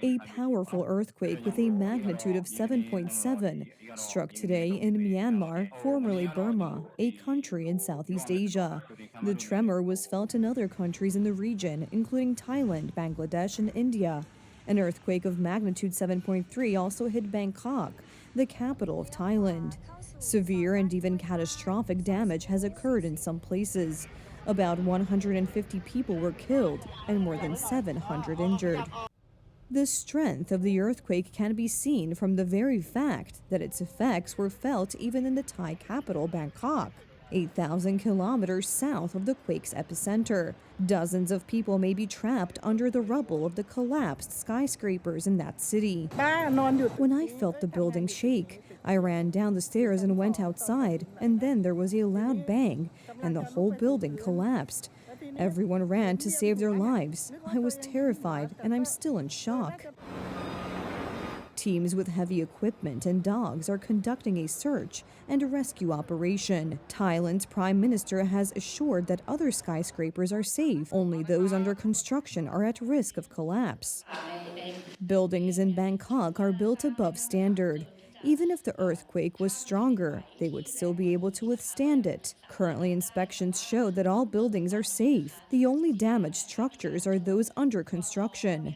A powerful earthquake with a magnitude of 7.7 struck today in Myanmar, formerly Burma, a country in Southeast Asia. The tremor was felt in other countries in the region, including Thailand, Bangladesh, and India. An earthquake of magnitude 7.3 also hit Bangkok, the capital of Thailand. Severe and even catastrophic damage has occurred in some places. About 150 people were killed and more than 700 injured. The strength of the earthquake can be seen from the very fact that its effects were felt even in the Thai capital, Bangkok, 8,000 kilometers south of the quake's epicenter. Dozens of people may be trapped under the rubble of the collapsed skyscrapers in that city. When I felt the building shake, I ran down the stairs and went outside, and then there was a loud bang, and the whole building collapsed. Everyone ran to save their lives. I was terrified, and I'm still in shock. Teams with heavy equipment and dogs are conducting a search and a rescue operation. Thailand's prime minister has assured that other skyscrapers are safe. Only those under construction are at risk of collapse. Buildings in Bangkok are built above standard. Even if the earthquake was stronger, they would still be able to withstand it. Currently, inspections show that all buildings are safe. The only damaged structures are those under construction.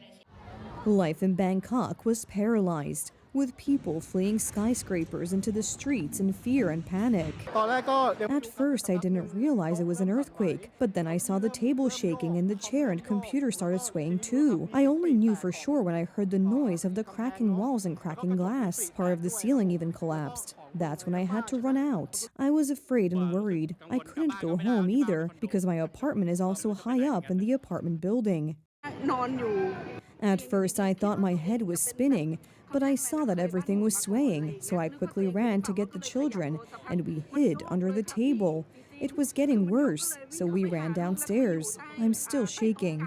Life in Bangkok was paralyzed, with people fleeing skyscrapers into the streets in fear and panic. At first, I didn't realize it was an earthquake, but then I saw the table shaking and the chair and computer started swaying too. I only knew for sure when I heard the noise of the cracking walls and cracking glass. Part of the ceiling even collapsed. That's when I had to run out. I was afraid and worried. I couldn't go home either because my apartment is also high up in the apartment building. At first, I thought my head was spinning, but I saw that everything was swaying, so I quickly ran to get the children, and we hid under the table. It was getting worse, so we ran downstairs. I'm still shaking.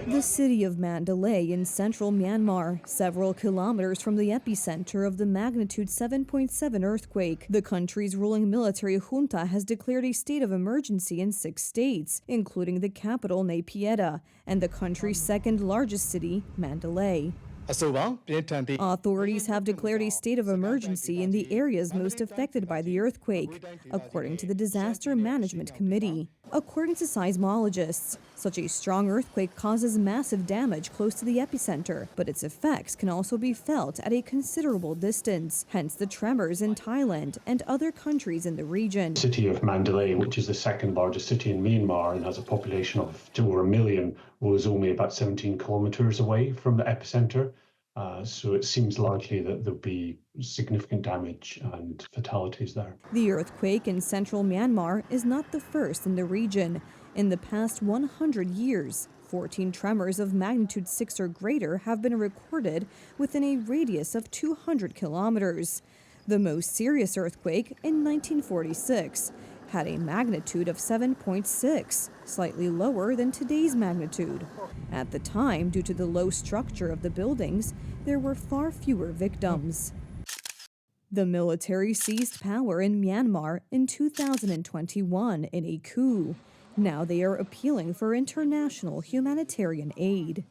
The city of Mandalay in central Myanmar, several kilometers from the epicenter of the magnitude 7.7 earthquake. The country's ruling military junta has declared a state of emergency in 6 states, including the capital, Nay Pyi, and the country's second largest city, Mandalay. Authorities have declared a state of emergency in the areas most affected by the earthquake, according to the Disaster Management Committee. According to seismologists, such a strong earthquake causes massive damage close to the epicenter, but its effects can also be felt at a considerable distance, hence the tremors in Thailand and other countries in the region. The city of Mandalay, which is the second largest city in Myanmar and has a population of over 1 million, was only about 17 kilometers away from the epicenter. So it seems likely that there'll be significant damage and fatalities there. The earthquake in central Myanmar is not the first in the region. In the past 100 years, 14 tremors of magnitude 6 or greater have been recorded within a radius of 200 kilometers. The most serious earthquake in 1946 had a magnitude of 7.6, slightly lower than today's magnitude. At the time, due to the low structure of the buildings, there were far fewer victims. The military seized power in Myanmar in 2021 in a coup. Now they are appealing for international humanitarian aid.